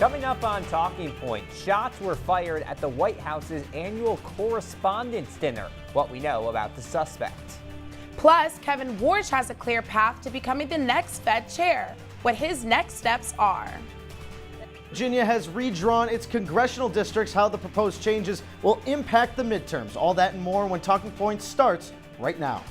Coming up on Talking Point, shots were fired at the White House's annual Correspondents' Dinner. What we know about the suspect. Plus, Kevin Warsh has a clear path to becoming the next Fed chair. What his next steps are. Virginia has redrawn its congressional districts, how the proposed changes will impact the midterms. All that and more when Talking Point starts right now.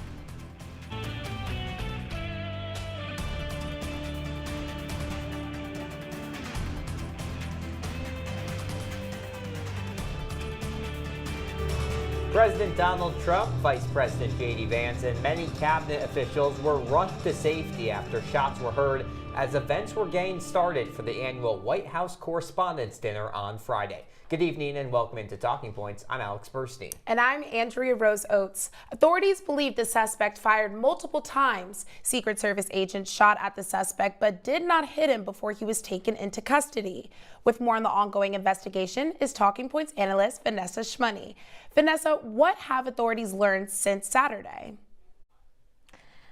President Donald Trump, Vice President J.D. Vance, and many cabinet officials were rushed to safety after shots were heard as events were getting started for the annual White House Correspondents' Dinner on Friday. Good evening and welcome into Talking Points. I'm Alex Burstein. And I'm Andrea Rose Oates. Authorities believe the suspect fired multiple times. Secret Service agents shot at the suspect but did not hit him before he was taken into custody. With more on the ongoing investigation is Talking Points analyst Vanessa Shmoney. Vanessa, what have authorities learned since Saturday?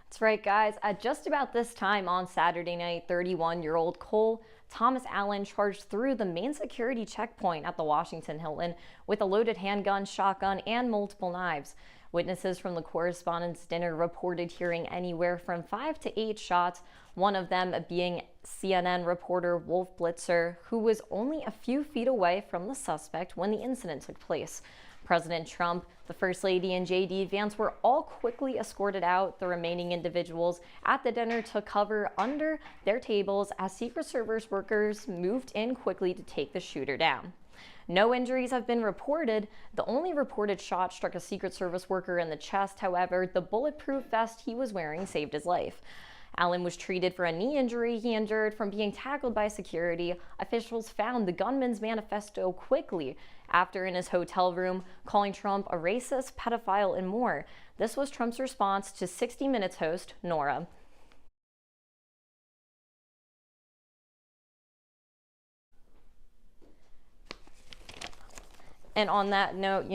That's right, guys. At just about this time on Saturday night, 31-year-old Cole Thomas Allen charged through the main security checkpoint at the Washington Hilton with a loaded handgun, shotgun, and multiple knives. Witnesses from the Correspondents' Dinner reported hearing anywhere from 5 to 8 shots, one of them being CNN reporter Wolf Blitzer, who was only a few feet away from the suspect when the incident took place. President Trump, the First Lady, and J.D. Vance were all quickly escorted out. The remaining individuals at the dinner took cover under their tables as Secret Service workers moved in quickly to take the shooter down. No injuries have been reported. The only reported shot struck a Secret Service worker in the chest. However, the bulletproof vest he was wearing saved his life. Allen was treated for a knee injury he endured from being tackled by security. Officials found the gunman's manifesto quickly after in his hotel room, calling Trump a racist, pedophile, and more. This was Trump's response to 60 Minutes host Nora. And on that note,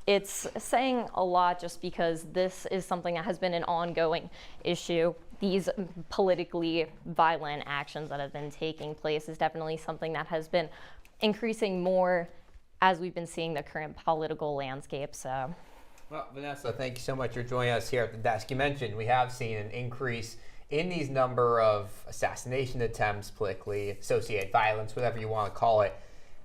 it's saying a lot just because this is something that has been an ongoing issue. These politically violent actions that have been taking place is definitely something that has been increasing more as we've been seeing the current political landscape. So, well, Vanessa, thank you so much for joining us here at the desk. You mentioned we have seen an increase in these number of assassination attempts, politically associated violence, whatever you want to call it.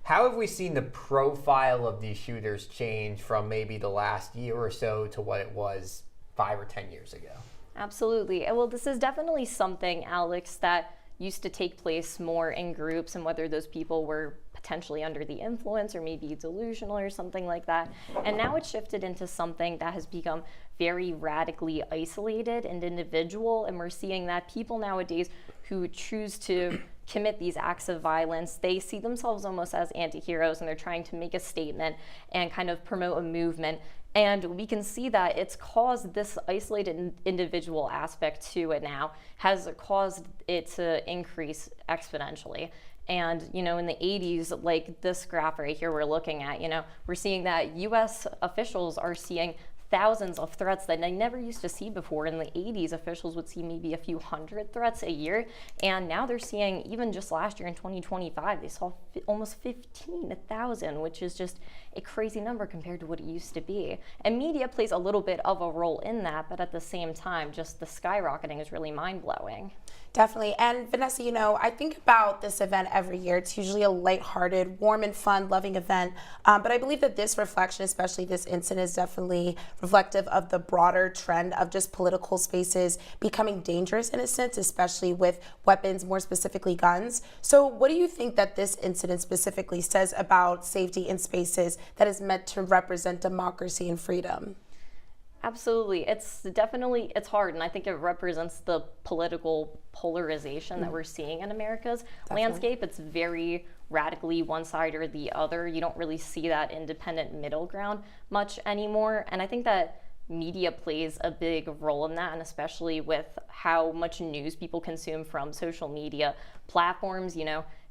How have we seen the profile of these shooters change from maybe the last year or so to what it was 5 or 10 years ago? Absolutely. Well, this is definitely something, Alex, that used to take place more in groups, and whether those people were potentially under the influence or maybe delusional or something like that. And now it's shifted into something that has become very radically isolated and individual. And we're seeing that people nowadays who choose to commit these acts of violence, they see themselves almost as anti-heroes, and they're trying to make a statement and kind of promote a movement. And we can see that it's caused this isolated individual aspect to it now, has caused it to increase exponentially. And, in the 80s, like this graph right here we're looking at, we're seeing that U.S. officials are seeing thousands of threats that they never used to see before. In the 80s, officials would see maybe a few hundred threats a year. And now they're seeing, even just last year in 2025, they saw almost 15,000, which is just a crazy number compared to what it used to be. And media plays a little bit of a role in that, but at the same time, just the skyrocketing is really mind-blowing. Definitely. And Vanessa, I think about this event every year. It's usually a lighthearted, warm and fun, loving event. But I believe that this reflection, especially this incident, is definitely reflective of the broader trend of just political spaces becoming dangerous in a sense, especially with weapons, more specifically guns. So what do you think that this incident specifically says about safety in spaces that is meant to represent democracy and freedom? Absolutely. It's hard, and I think it represents the political polarization that we're seeing in America's landscape. It's very radically one side or the other. You don't really see that independent middle ground much anymore, and I think that media plays a big role in that, and especially with how much news people consume from social media platforms.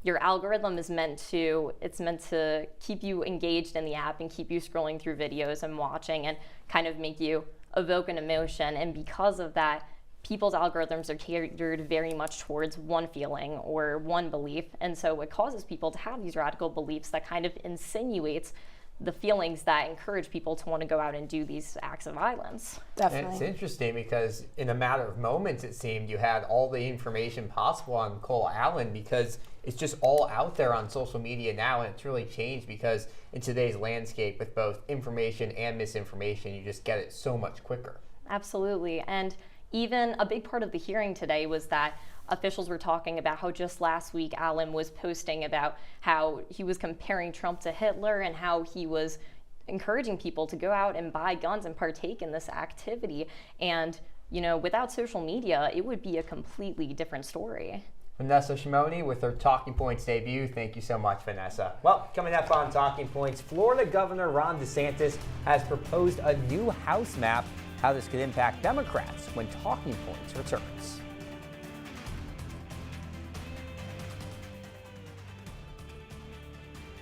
Your algorithm is meant to keep you engaged in the app and keep you scrolling through videos and watching and kind of make you evoke an emotion. And because of that, people's algorithms are catered very much towards one feeling or one belief, and so it causes people to have these radical beliefs that kind of insinuates the feelings that encourage people to want to go out and do these acts of violence. Definitely. And it's interesting because in a matter of moments, it seemed you had all the information possible on Cole Allen because it's just all out there on social media now, and it's really changed because in today's landscape with both information and misinformation, you just get it so much quicker. Absolutely. And even a big part of the hearing today was that officials were talking about how just last week Allen was posting about how he was comparing Trump to Hitler and how he was encouraging people to go out and buy guns and partake in this activity. And, you know, without social media, it would be a completely different story. Vanessa Shimoni with her Talking Points debut. Thank you so much, Vanessa. Well, coming up on Talking Points, Florida Governor Ron DeSantis has proposed a new House map. How this could impact Democrats when Talking Points returns.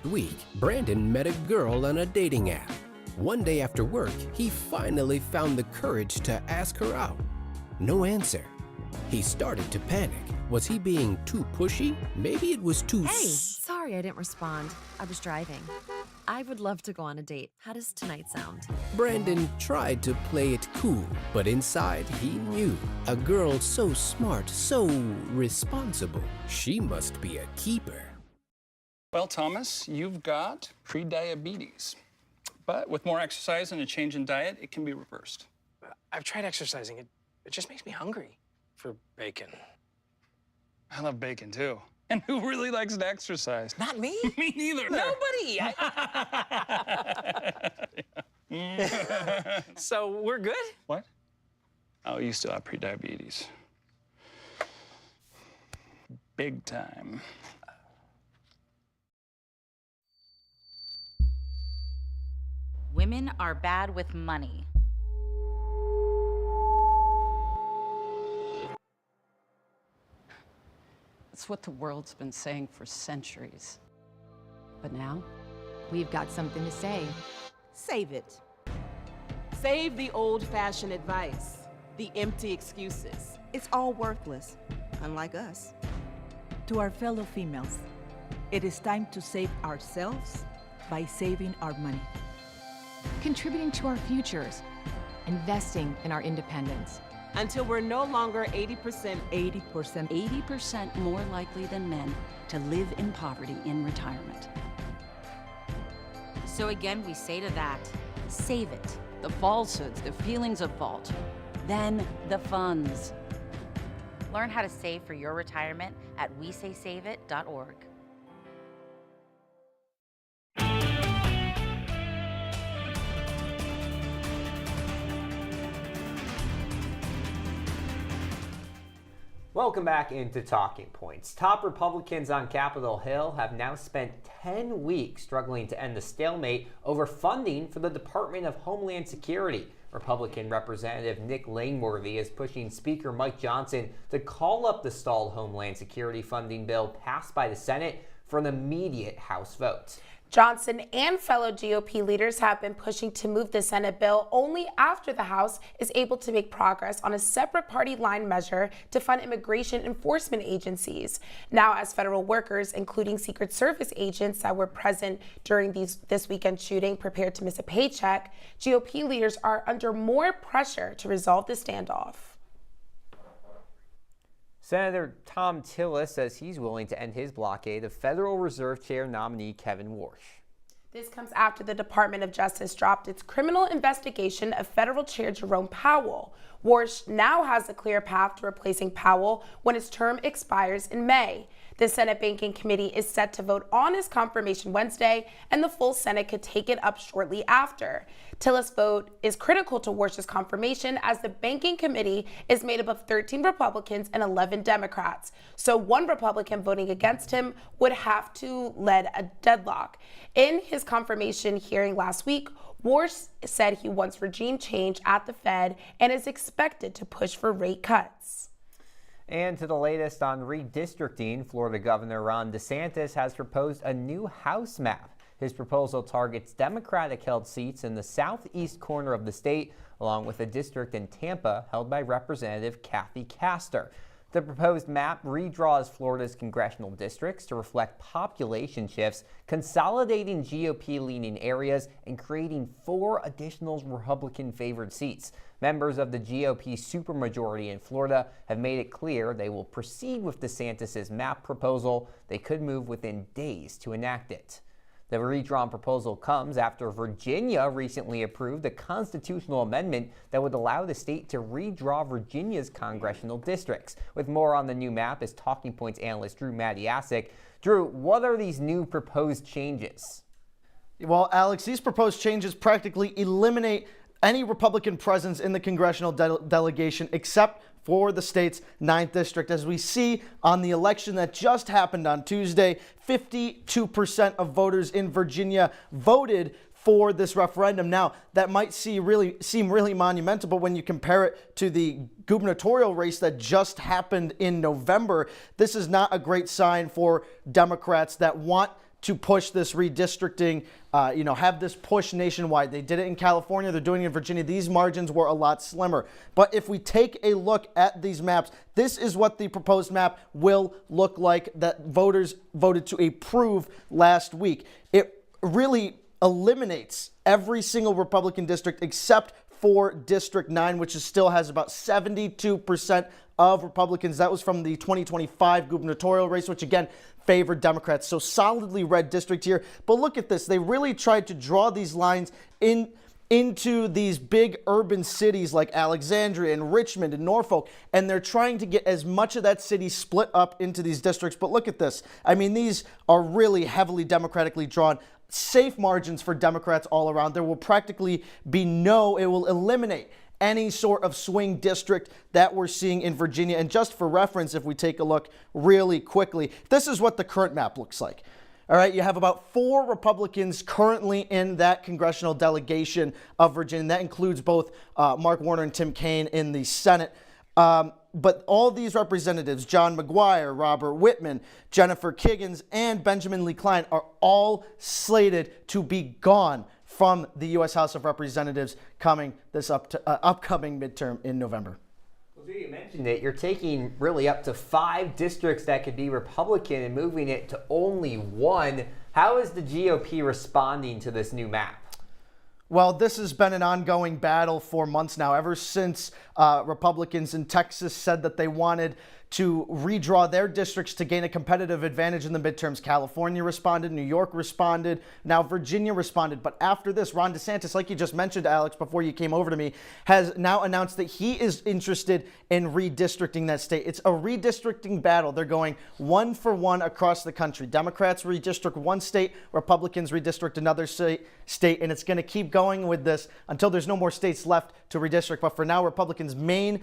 Week, Brandon met a girl on a dating app. One day after work, he finally found the courage to ask her out. No answer. He started to panic. Was he being too pushy? Maybe it was too Hey, sorry I didn't respond. I was driving. I would love to go on a date. How does tonight sound? Brandon tried to play it cool, but inside he knew. A girl so smart, so responsible. She must be a keeper. Well, Thomas, you've got pre-diabetes. But with more exercise and a change in diet, it can be reversed. I've tried exercising. It just makes me hungry for bacon. I love bacon, too. And who really likes to exercise? Not me. Me neither. Nobody. So we're good? What? Oh, you still have pre-diabetes. Big time. Women are bad with money. It's what the world's been saying for centuries. But now, we've got something to say. Save it. Save the old-fashioned advice, the empty excuses. It's all worthless, unlike us. To our fellow females, it is time to save ourselves by saving our money. Contributing to our futures, investing in our independence. Until we're no longer 80% more likely than men to live in poverty in retirement. So again, we say to that, save it. The falsehoods, the feelings of fault, then the funds. Learn how to save for your retirement at wesaysaveit.org. Welcome back into Talking Points. Top Republicans on Capitol Hill have now spent 10 weeks struggling to end the stalemate over funding for the Department of Homeland Security. Republican Representative Nick Langworthy is pushing Speaker Mike Johnson to call up the stalled Homeland Security funding bill passed by the Senate for an immediate House vote. Johnson and fellow GOP leaders have been pushing to move the Senate bill only after the House is able to make progress on a separate party line measure to fund immigration enforcement agencies. Now, as federal workers, including Secret Service agents that were present during this weekend shooting, prepared to miss a paycheck, GOP leaders are under more pressure to resolve the standoff. Senator Tom Tillis says he's willing to end his blockade of Federal Reserve Chair nominee Kevin Warsh. This comes after the Department of Justice dropped its criminal investigation of Federal Chair Jerome Powell. Warsh now has a clear path to replacing Powell when his term expires in May. The Senate Banking Committee is set to vote on his confirmation Wednesday, and the full Senate could take it up shortly after. Tillis' vote is critical to Warsh's confirmation, as the Banking Committee is made up of 13 Republicans and 11 Democrats. So one Republican voting against him would have to lead a deadlock. In his confirmation hearing last week, Warsh said he wants regime change at the Fed and is expected to push for rate cuts. And to the latest on redistricting, Florida Governor Ron DeSantis has proposed a new House map. His proposal targets Democratic-held seats in the southeast corner of the state, along with a district in Tampa held by Representative Kathy Castor. The proposed map redraws Florida's congressional districts to reflect population shifts, consolidating GOP-leaning areas and creating 4 additional Republican-favored seats. Members of the GOP supermajority in Florida have made it clear they will proceed with DeSantis' map proposal. They could move within days to enact it. The redrawn proposal comes after Virginia recently approved a constitutional amendment that would allow the state to redraw Virginia's congressional districts. With more on the new map is Talking Points analyst Drew Matiasik. Drew, what are these new proposed changes? Well, Alex, these proposed changes practically eliminate any Republican presence in the congressional delegation except for the state's 9th district. As we see on the election that just happened on Tuesday, 52% of voters in Virginia voted for this referendum. Now, that might seem really monumental, but when you compare it to the gubernatorial race that just happened in November, this is not a great sign for Democrats that want to push this redistricting, have this push nationwide. They did it in California. They're doing it in Virginia. These margins were a lot slimmer. But if we take a look at these maps, this is what the proposed map will look like that voters voted to approve last week. It really eliminates every single Republican district except for District 9, which still has about 72% of Republicans. That was from the 2025 gubernatorial race, which again favored Democrats. So solidly red district here. But look at this. They really tried to draw these lines into these big urban cities like Alexandria and Richmond and Norfolk, and they're trying to get as much of that city split up into these districts. But look at this. I mean, these are really heavily democratically drawn. Safe margins for Democrats all around. There will practically be it will eliminate any sort of swing district that we're seeing in Virginia. And just for reference, if we take a look really quickly, this is what the current map looks like. All right, you have about 4 Republicans currently in that congressional delegation of Virginia. That includes both Mark Warner and Tim Kaine in the Senate. But all these representatives, John McGuire, Robert Whitman, Jennifer Kiggins, and Benjamin Lee Klein, are all slated to be gone from the U.S. House of Representatives coming this upcoming midterm in November. Well, you mentioned it. You're taking really up to 5 districts that could be Republican and moving it to only 1. How is the GOP responding to this new map? Well, this has been an ongoing battle for months now, ever since Republicans in Texas said that they wanted to redraw their districts to gain a competitive advantage in the midterms. California responded, New York responded, now Virginia responded. But after this, Ron DeSantis, like you just mentioned, Alex, before you came over to me, has now announced that he is interested in redistricting that state. It's a redistricting battle. They're going 1 for 1 across the country. Democrats redistrict one state, Republicans redistrict another state, and it's going to keep going with this until there's no more states left to redistrict. But for now, Republicans' main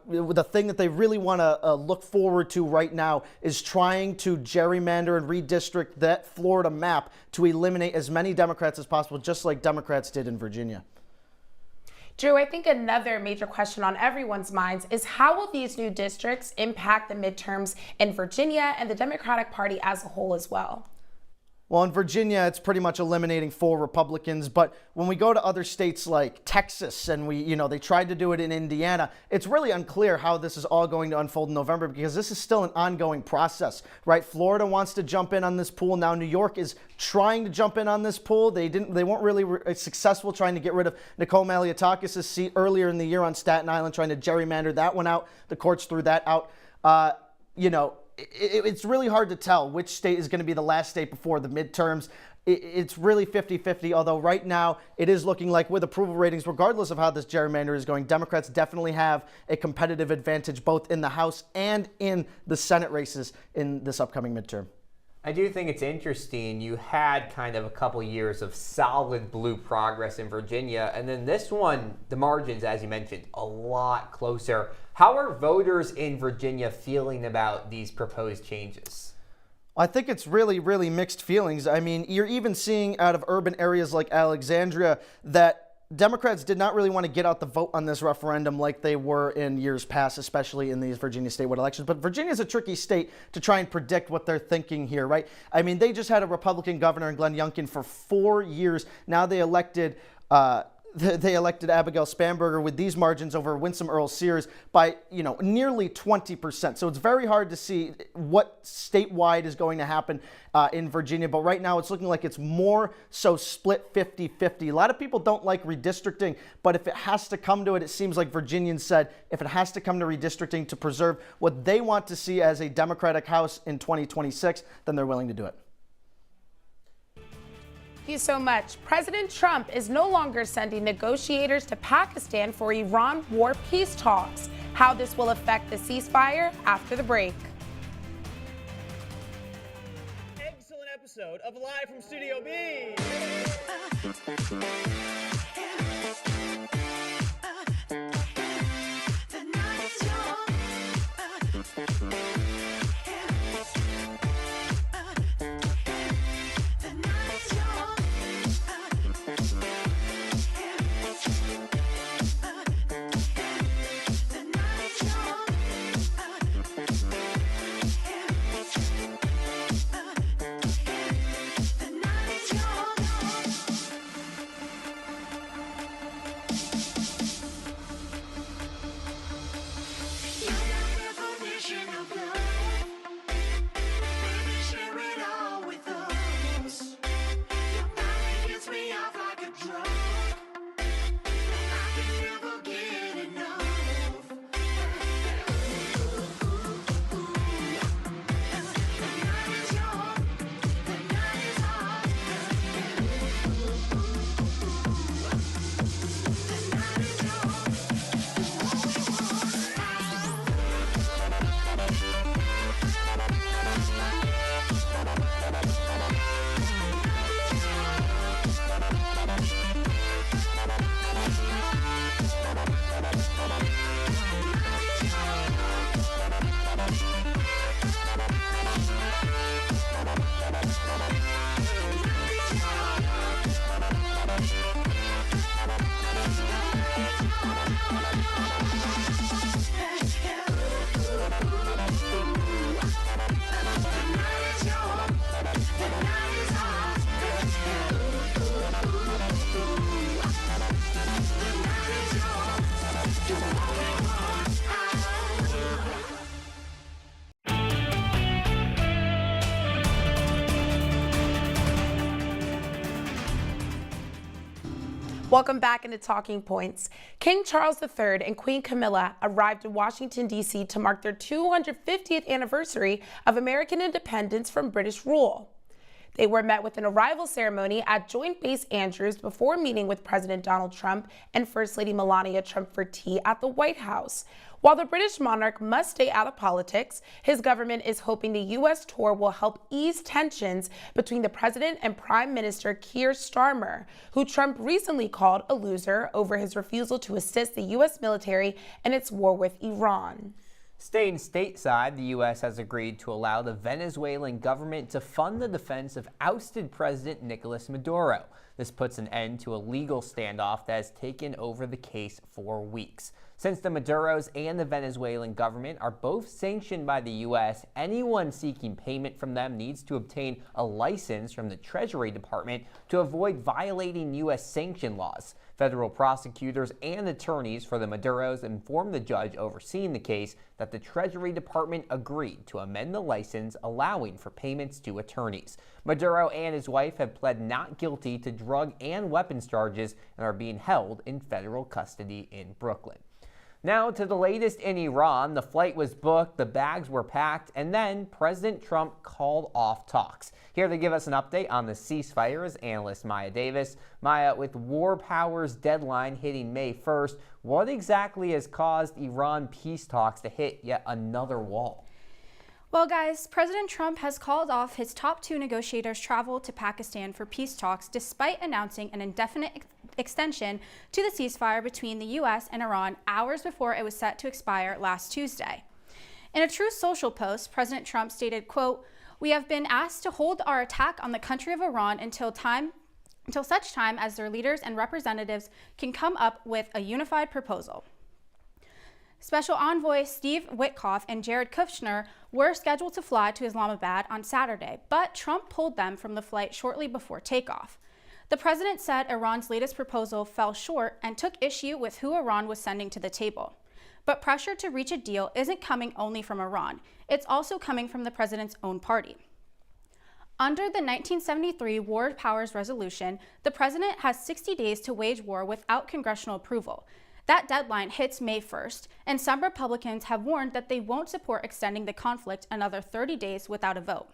the thing that they really want to look forward to right now is trying to gerrymander and redistrict that Florida map to eliminate as many Democrats as possible, just like Democrats did in Virginia. Drew, I think another major question on everyone's minds is how will these new districts impact the midterms in Virginia and the Democratic Party as a whole as well? Well, in Virginia, it's pretty much eliminating 4 Republicans. But when we go to other states like Texas and they tried to do it in Indiana, it's really unclear how this is all going to unfold in November because this is still an ongoing process, right? Florida wants to jump in on this pool. Now New York is trying to jump in on this pool. They weren't really successful trying to get rid of Nicole Malliotakis' seat earlier in the year on Staten Island, trying to gerrymander that one out. The courts threw that out. It's really hard to tell which state is going to be the last state before the midterms. It's really 50-50, although right now it is looking like with approval ratings, regardless of how this gerrymander is going, Democrats definitely have a competitive advantage both in the House and in the Senate races in this upcoming midterm. I do think it's interesting. You had kind of a couple years of solid blue progress in Virginia, and then this one, the margins, as you mentioned, a lot closer. How are voters in Virginia feeling about these proposed changes? I think it's really, really mixed feelings. I mean, you're even seeing out of urban areas like Alexandria that Democrats did not really want to get out the vote on this referendum like they were in years past, especially in these Virginia statewide elections. But Virginia is a tricky state to try and predict what they're thinking here, right? I mean, they just had a Republican governor in Glenn Youngkin for 4 years. Now they elected Abigail Spanberger with these margins over Winsome Earl Sears by, nearly 20%. So it's very hard to see what statewide is going to happen in Virginia. But right now it's looking like it's more so split 50-50. A lot of people don't like redistricting, but if it has to come to it, it seems like Virginians said if it has to come to redistricting to preserve what they want to see as a Democratic House in 2026, then they're willing to do it. Thank you so much. President Trump is no longer sending negotiators to Pakistan for Iran war peace talks. How this will affect the ceasefire after the break. Excellent episode of Live from Studio B. Welcome back into Talking Points. King Charles III and Queen Camilla arrived in Washington, D.C. to mark their 250th anniversary of American independence from British rule. They were met with an arrival ceremony at Joint Base Andrews before meeting with President Donald Trump and First Lady Melania Trump for tea at the White House. While the British monarch must stay out of politics, his government is hoping the U.S. tour will help ease tensions between the president and Prime Minister Keir Starmer, who Trump recently called a loser over his refusal to assist the U.S. military in its war with Iran. Staying stateside, the U.S. has agreed to allow the Venezuelan government to fund the defense of ousted President Nicolas Maduro. This puts an end to a legal standoff that has taken over the case for weeks. Since the Maduros and the Venezuelan government are both sanctioned by the U.S., anyone seeking payment from them needs to obtain a license from the Treasury Department to avoid violating U.S. sanction laws. Federal prosecutors and attorneys for the Maduros informed the judge overseeing the case that the Treasury Department agreed to amend the license, allowing for payments to attorneys. Maduro and his wife have pled not guilty to drug and weapons charges and are being held in federal custody in Brooklyn. Now to the latest in Iran. The flight was booked, the bags were packed, and then President Trump called off talks. Here to give us an update on the ceasefire is analyst Maya Davis. Maya, with war powers deadline hitting May 1st, what exactly has caused Iran peace talks to hit yet another wall? Well, guys, President Trump has called off his top 2 negotiators' travel to Pakistan for peace talks, despite announcing an indefinite extension to the ceasefire between the U.S. and Iran hours before it was set to expire last Tuesday. In a Truth Social post, President Trump stated, quote, "We have been asked to hold our attack on the country of Iran until time until such time as their leaders and representatives can come up with a unified proposal. Special Envoy Steve Witkoff and Jared Kushner were scheduled to fly to Islamabad on Saturday, but Trump pulled them from the flight shortly before takeoff. The president said Iran's latest proposal fell short and took issue with who Iran was sending to the table. But pressure to reach a deal isn't coming only from Iran. It's also coming from the president's own party. Under the 1973 War Powers Resolution, the president has 60 days to wage war without congressional approval. That deadline hits May 1st, and some Republicans have warned that they won't support extending the conflict another 30 days without a vote.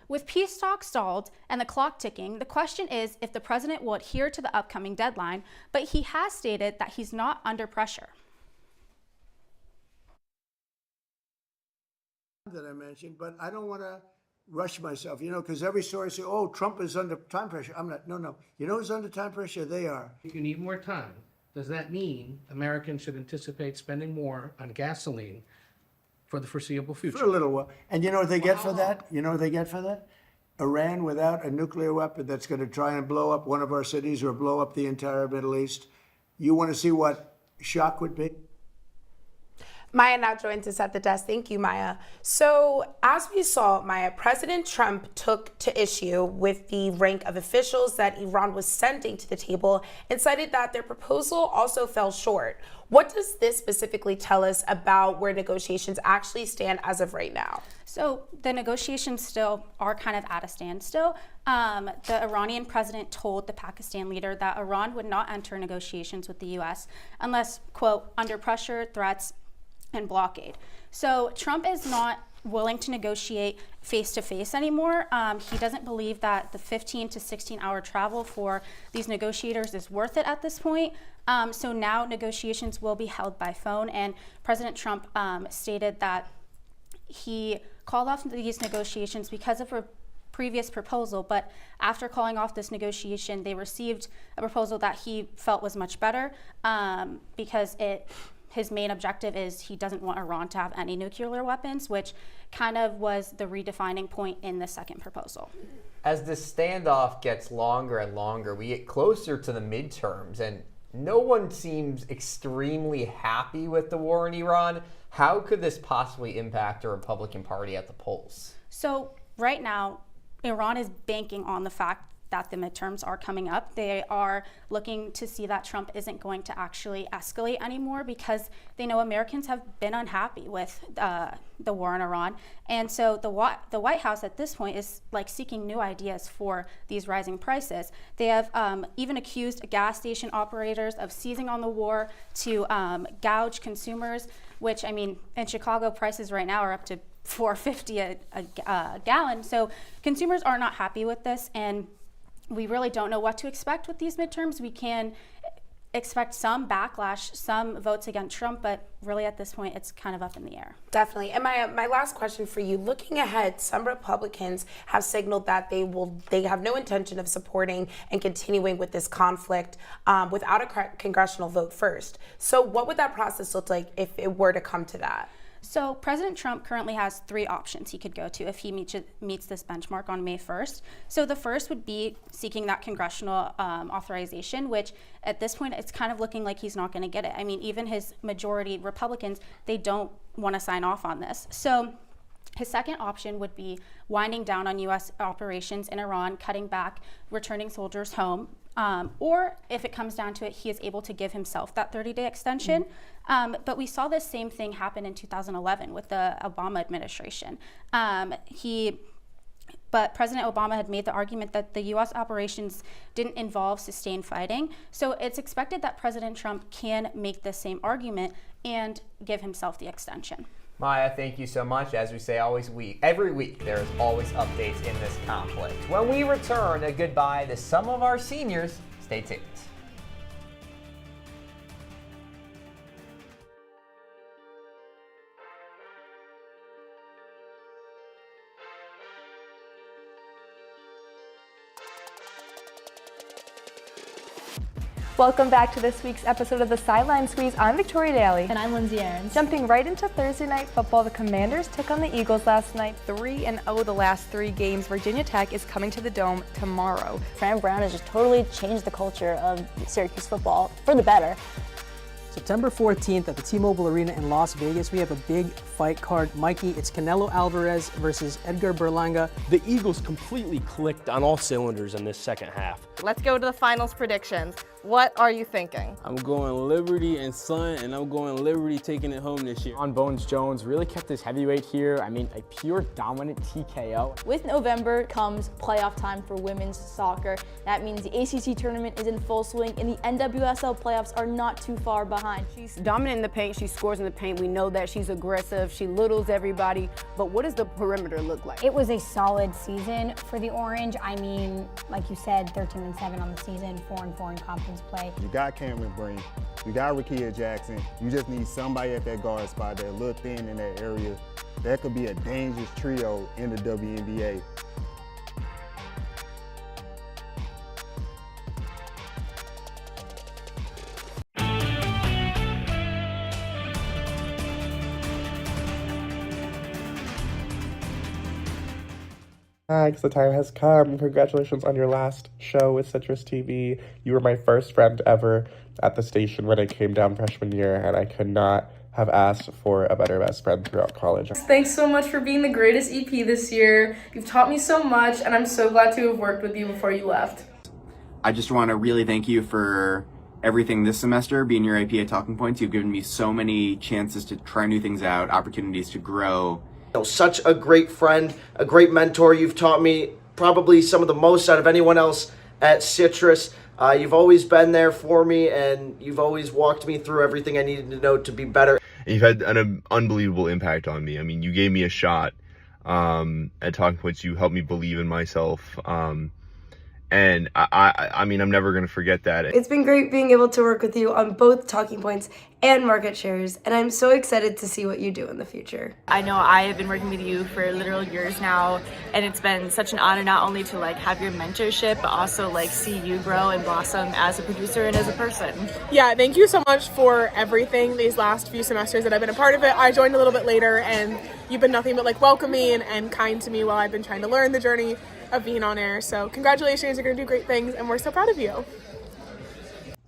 With peace talks stalled and the clock ticking, the question is if the president will adhere to the upcoming deadline, but he has stated that he's not under pressure. That I mentioned, but I don't want to rush myself, because every story says, oh, Trump is under time pressure. I'm not. No. You know who's under time pressure? They are. If you need more time, does that mean Americans should anticipate spending more on gasoline for the foreseeable future? For a little while. And you know what they get for that? Iran without a nuclear weapon that's going to try and blow up one of our cities or blow up the entire Middle East. You want to see what shock would be? Maya now joins us at the desk. Thank you, Maya. So as we saw, Maya, President Trump took to issue with the rank of officials that Iran was sending to the table and cited that their proposal also fell short. What does this specifically tell us about where negotiations actually stand as of right now? So the negotiations still are kind of at a standstill. The Iranian president told the Pakistan leader that Iran would not enter negotiations with the U.S. unless, quote, under pressure, threats, and blockade. So Trump is not willing to negotiate face-to-face anymore. He doesn't believe that the 15 to 16-hour travel for these negotiators is worth it at this point. So now negotiations will be held by phone, and President Trump stated that he called off these negotiations because of a previous proposal, but after calling off this negotiation, they received a proposal that he felt was much better because his main objective is he doesn't want Iran to have any nuclear weapons, which kind of was the redefining point in the second proposal. As the standoff gets longer and longer, we get closer to the midterms, and no one seems extremely happy with the war in Iran. How could this possibly impact the Republican Party at the polls? So right now, Iran is banking on the fact that the midterms are coming up. They are looking to see that Trump isn't going to actually escalate anymore because they know Americans have been unhappy with the war in Iran. And so the White House at this point is like seeking new ideas for these rising prices. They have even accused gas station operators of seizing on the war to gouge consumers, which, I mean, in Chicago, prices right now are up to $4.50 a gallon. So consumers are not happy with this, and we really don't know what to expect with these midterms. We can expect some backlash, some votes against Trump, but really at this point, it's kind of up in the air. Definitely. And my last question for you, looking ahead, some Republicans have signaled that they have no intention of supporting and continuing with this conflict without a congressional vote first. So what would that process look like if it were to come to that? So President Trump currently has three options he could go to if he meets this benchmark on May 1st. So the first would be seeking that congressional authorization, which at this point, it's kind of looking like he's not going to get it. I mean, even his majority Republicans, they don't want to sign off on this. So his second option would be winding down on U.S. operations in Iran, cutting back, returning soldiers home. Or if it comes down to it, he is able to give himself that 30-day extension. But we saw this same thing happen in 2011 with the Obama administration. But President Obama had made the argument that the U.S. operations didn't involve sustained fighting. So it's expected that President Trump can make the same argument and give himself the extension. Maya, thank you so much. As we say every week, there's always updates in this conflict. When we return, a goodbye to some of our seniors. Stay tuned. Welcome back to this week's episode of the Sideline Squeeze. I'm Victoria Daly. And I'm Lindsay Aarons. Jumping right into Thursday night football, the Commanders took on the Eagles last night. 3-0 the last 3 games. Virginia Tech is coming to the Dome tomorrow. Fran Brown has just totally changed the culture of Syracuse football for the better. September 14th at the T-Mobile Arena in Las Vegas, we have a big fight card. Mikey, it's Canelo Alvarez versus Edgar Berlanga. The Eagles completely clicked on all cylinders in this second half. Let's go to the finals predictions. What are you thinking? I'm going Liberty and Sun, and I'm going Liberty taking it home this year. On Bones Jones really kept his heavyweight here. I mean, a pure dominant TKO. With November comes playoff time for women's soccer. That means the ACC tournament is in full swing, and the NWSL playoffs are not too far behind. She's dominant in the paint. She scores in the paint. We know that she's aggressive. She littles everybody. But what does the perimeter look like? It was a solid season for the Orange. I mean, like you said, 13-7 on the season, 4-4 in conference play. You got Cameron Breen, you got Rakia Jackson. You just need somebody at that guard spot that look thin in that area. That could be a dangerous trio in the WNBA. Hi, the time has come. Congratulations on your last show with CitrusTV. You were my first friend ever at the station when I came down freshman year, and I could not have asked for a better best friend throughout college. Thanks so much for being the greatest EP this year. You've taught me so much, and I'm so glad to have worked with you before you left. I just want to really thank you for everything this semester, being your AP at Talking Points. You've given me so many chances to try new things out, opportunities to grow. Such a great friend, a great mentor. You've taught me probably some of the most out of anyone else at Citrus. You've always been there for me, and you've always walked me through everything I needed to know to be better. And you've had an unbelievable impact on me. I mean, you gave me a shot at Talking Points. You helped me believe in myself. And I mean, I'm never going to forget that. It's been great being able to work with you on both Talking Points and Market Shares, and I'm so excited to see what you do in the future. I know I have been working with you for literal years now, and it's been such an honor not only to have your mentorship, but also see you grow and blossom as a producer and as a person. Yeah, thank you so much for everything these last few semesters that I've been a part of it. I joined a little bit later, and you've been nothing but welcoming and kind to me while I've been trying to learn the journey of being on air. So congratulations, you're going to do great things, and we're so proud of you.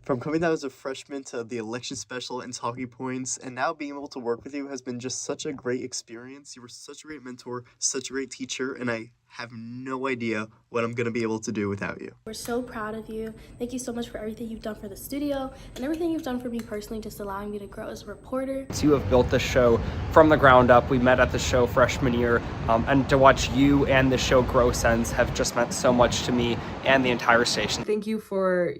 From coming down as a freshman to the election special and Talking Points, and now being able to work with you has been just such a great experience. You were such a great mentor, such a great teacher, and I have no idea what I'm going to be able to do without you. We're so proud of you. Thank you so much for everything you've done for the studio and everything you've done for me personally, just allowing me to grow as a reporter. You have built this show from the ground up. We met at the show freshman year, and to watch you and the show grow since have just meant so much to me and the entire station. Thank you for,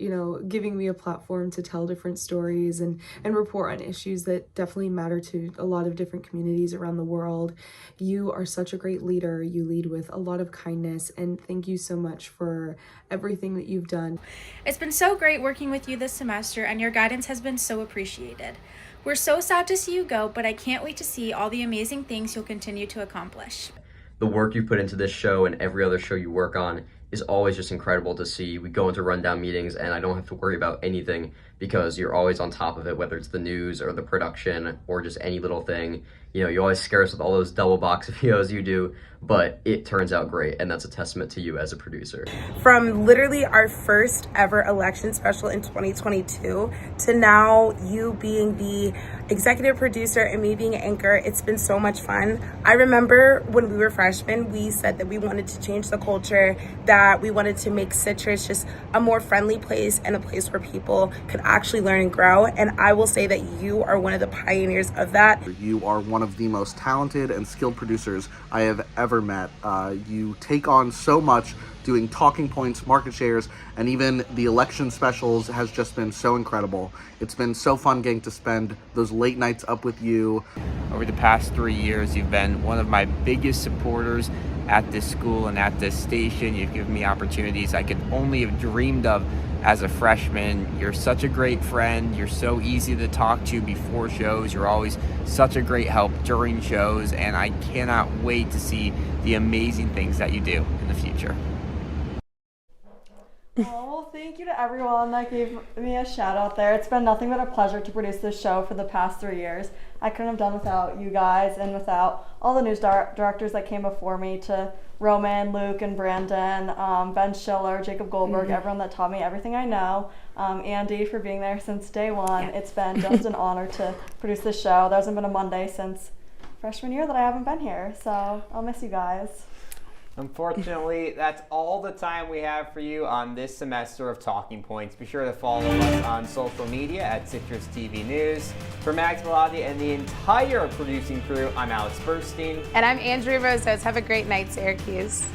giving me a platform to tell different stories and report on issues that definitely matter to a lot of different communities around the world. You are such a great leader. You lead with a lot of kindness, and thank you so much for everything that you've done. It's been so great working with you this semester, and your guidance has been so appreciated. We're so sad to see you go, but I can't wait to see all the amazing things you'll continue to accomplish. The work you put into this show and every other show you work on is always just incredible to see. We go into rundown meetings and I don't have to worry about anything because you're always on top of it, whether it's the news or the production or just any little thing. You always scare us with all those double box videos you do, but it turns out great, and that's a testament to you as a producer. From literally our first ever election special in 2022 to now you being the executive producer and me being an anchor, it's been so much fun. I remember when we were freshmen, we said that we wanted to change the culture, that we wanted to make Citrus just a more friendly place and a place where people could actually learn and grow, and I will say that you are one of the pioneers of that. You are one of the most talented and skilled producers I have ever met. You take on so much. Doing Talking Points, Market Shares, and even the election specials has just been so incredible. It's been so fun getting to spend those late nights up with you. Over the past 3 years, you've been one of my biggest supporters at this school and at this station. You've given me opportunities I could only have dreamed of as a freshman. You're such a great friend. You're so easy to talk to before shows. You're always such a great help during shows, and I cannot wait to see the amazing things that you do in the future. Oh, Well, thank you to everyone that gave me a shout out there. It's been nothing but a pleasure to produce this show for the past 3 years. I couldn't have done without you guys and without all the news directors that came before me, to Roman, Luke, and Brandon, Ben Schiller, Jacob Goldberg, everyone that taught me everything I know. Andy for being there since day one. It's been just an honor to produce this show. There hasn't been a Monday since freshman year that I haven't been here, so I'll miss you guys. Unfortunately, that's all the time we have for you on this semester of Talking Points. Be sure to follow us on social media at CitrusTV News. For Max Bellotti and the entire producing crew, I'm Alex Burstein. And I'm Andrea Rosas. Have a great night, Syracuse.